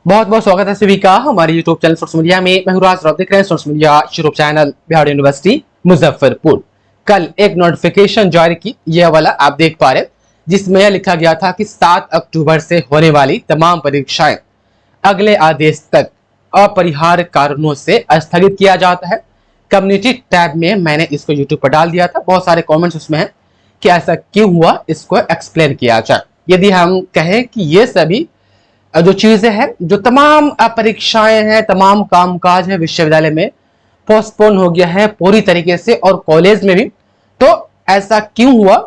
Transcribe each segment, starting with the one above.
बहुत बहुत स्वागत है सभी का हमारे यूट्यूब चैनल सोर्स मीडिया में। मैं हूं राज, आप देख रहे हैं source media YouTube channel Bihar university Muzaffarpur. कल एक नोटिफिकेशन जारी की, यह वाला आप देख पा रहे, जिसमें यह लिखा गया था कि 7 अक्टूबर से होने वाली तमाम परीक्षाएं अगले आदेश तक अपरिहार्य कारणों से स्थगित किया जाता है। कम्युनिटी टैब में मैंने इसको यूट्यूब पर डाल दिया था, बहुत सारे कॉमेंट्स उसमें हैं कि ऐसा क्यों हुआ, इसको एक्सप्लेन किया जाए। यदि हम कहें कि ये सभी जो चीजें हैं, जो तमाम परीक्षाएं हैं, तमाम कामकाज है विश्वविद्यालय में पोस्टपोन हो गया है पूरी तरीके से, और कॉलेज में भी, तो ऐसा क्यों हुआ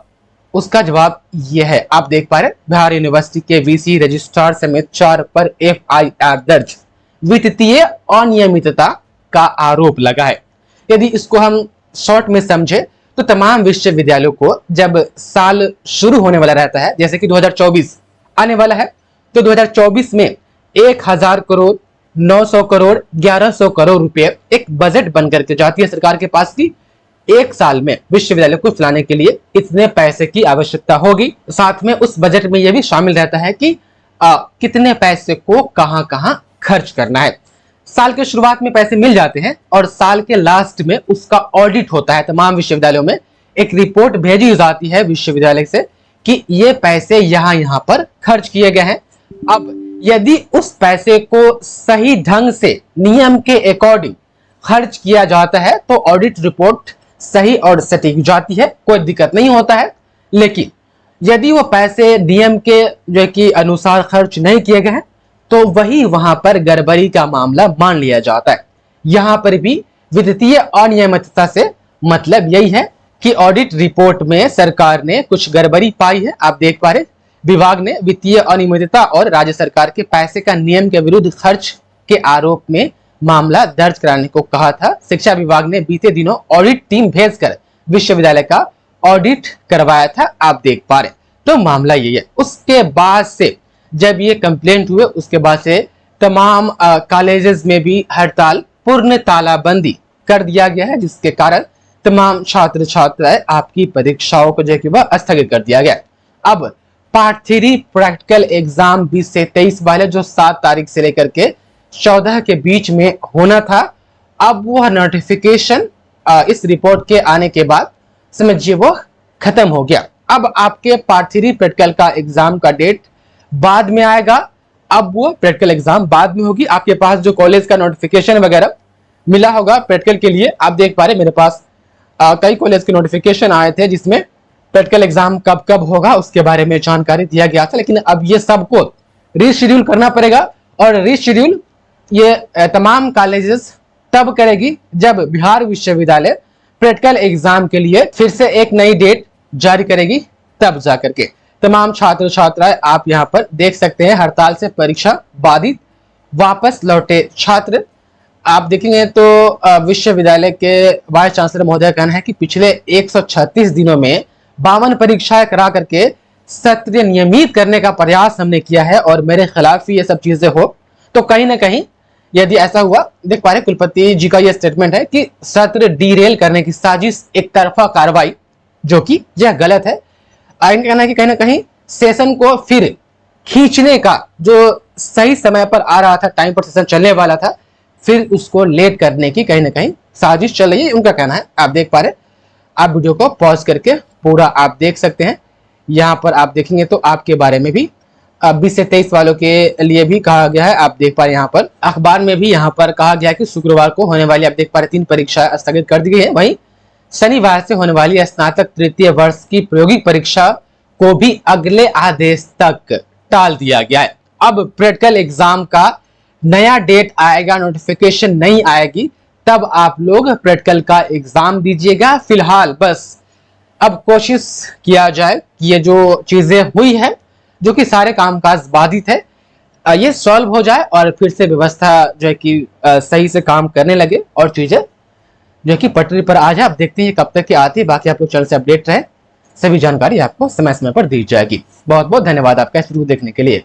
उसका जवाब यह है। आप देख पा रहे बिहार यूनिवर्सिटी के वीसी रजिस्ट्रार समेत 4 पर एफआईआर दर्ज, वित्तीय अनियमितता का आरोप लगा है। यदि इसको हम शॉर्ट में समझे तो तमाम विश्वविद्यालयों को जब साल शुरू होने वाला रहता है, जैसे कि 2024 आने वाला है, तो 2024 में 1000 करोड़, 900 करोड़, 1100 करोड़ रुपए एक बजट बनकर के जाती है सरकार के पास की एक साल में विश्वविद्यालय को चलाने के लिए इतने पैसे की आवश्यकता होगी। साथ में उस बजट में यह भी शामिल रहता है कि कितने पैसे को कहां कहां खर्च करना है। साल के शुरुआत में पैसे मिल जाते हैं और साल के लास्ट में उसका ऑडिट होता है। तमाम विश्वविद्यालयों में एक रिपोर्ट भेजी जाती है विश्वविद्यालय से कि ये पैसे यहां पर खर्च किए गए हैं। अब यदि उस पैसे को सही ढंग से नियम के अकॉर्डिंग खर्च किया जाता है तो ऑडिट रिपोर्ट सही और सटीक जाती है, कोई दिक्कत नहीं होता है। लेकिन यदि वो पैसे नियम के जो कि अनुसार खर्च नहीं किए गए हैं तो वही वहां पर गड़बड़ी का मामला मान लिया जाता है। यहां पर भी वित्तीय अनियमितता से मतलब यही है कि ऑडिट रिपोर्ट में सरकार ने कुछ गड़बड़ी पाई है। आप देख पा रहे विभाग ने वित्तीय अनियमितता और राज्य सरकार के पैसे का नियम के विरुद्ध खर्च के आरोप में मामला दर्ज कराने को कहा था। शिक्षा विभाग ने बीते दिनों ऑडिट टीम भेजकर विश्वविद्यालय का ऑडिट करवाया था। आप देख पा रहे तो मामला यही है। उसके बाद से जब ये कंप्लेंट हुए उसके बाद से तमाम कॉलेजेस में भी हड़ताल, पूर्ण तालाबंदी कर दिया गया है, जिसके कारण तमाम छात्र छात्राएं आपकी परीक्षाओं को जो कि वह स्थगित कर दिया गया। अब पार्ट 3 प्रैक्टिकल एग्जाम 20 से 23 वाले जो 7 तारीख से लेकर के 14 के बीच में होना था, अब वह नोटिफिकेशन इस रिपोर्ट के आने के बाद समझिए वो खत्म हो गया। अब आपके पार्ट 3 प्रैक्टिकल का एग्जाम का डेट बाद में आएगा। अब वो प्रैक्टिकल एग्जाम बाद में होगी। आपके पास जो कॉलेज का नोटिफिकेशन वगैरह मिला होगा प्रैक्टिकल के लिए, आप देख पा रहे मेरे पास कई कॉलेज के नोटिफिकेशन आए थे जिसमें प्रैक्टिकल एग्जाम कब कब होगा उसके बारे में जानकारी दिया गया था। लेकिन अब ये सबको रीशेड्यूल करना पड़ेगा, और रीशेड्यूल ये तमाम कॉलेजेस तब करेगी जब बिहार विश्वविद्यालय प्रैक्टिकल एग्जाम के लिए फिर से एक नई डेट जारी करेगी, तब जाकर के तमाम छात्र छात्राएं आप यहां पर देख सकते हैं हड़ताल से परीक्षा बाधित वापस लौटे छात्र। आप देखेंगे तो विश्वविद्यालय के वाइस चांसलर महोदय का कहना है कि पिछले 136 दिनों में 52 परीक्षाएं करा करके सत्र नियमित करने का प्रयास हमने किया है, और मेरे खिलाफ ही ये सब चीजें हो तो कहीं ना कहीं यदि ऐसा हुआ, देख पा रहे कुलपति जी का यह स्टेटमेंट है कि सत्र डीरेल करने की साजिश, एक तरफा कार्रवाई, जो कि यह गलत है। इनका कहना है कि कहीं ना कहीं सेशन को फिर खींचने का, जो सही समय पर आ रहा था, टाइम पर सेशन चलने वाला था, फिर उसको लेट करने की कहीं ना कहीं साजिश चल रही है, उनका कहना है। आप देख पा रहे, आप वीडियो को पॉज करके पूरा आप देख सकते हैं। यहाँ पर आप देखेंगे तो आपके बारे में भी 20 से 23 वालों के लिए भी कहा गया है। आप देख पा रहे यहाँ पर अखबार में भी यहाँ पर कहा गया है कि शुक्रवार को होने वाली, आप देख पा रहे 3 परीक्षाएं स्थगित कर दी गई है। वहीं शनिवार से होने वाली स्नातक तृतीय वर्ष की प्रायोगिक परीक्षा को भी अगले आदेश तक टाल दिया गया है। अब प्रैक्टिकल एग्जाम का नया डेट आएगा, नोटिफिकेशन नहीं आएगी, तब आप लोग प्रैक्टिकल का एग्जाम दीजिएगा। फिलहाल बस अब कोशिश किया जाए कि ये जो चीजें हुई है, जो कि सारे कामकाज बाधित है, ये सॉल्व हो जाए और फिर से व्यवस्था जो है कि सही से काम करने लगे और चीजें जो कि पटरी पर आ जाए। अब देखते हैं कब तक की आती है। बाकी आप लोग चैनल से अपडेट रहे, सभी जानकारी आपको समय समय पर दी जाएगी। बहुत बहुत धन्यवाद आपका इस वीडियो देखने के लिए।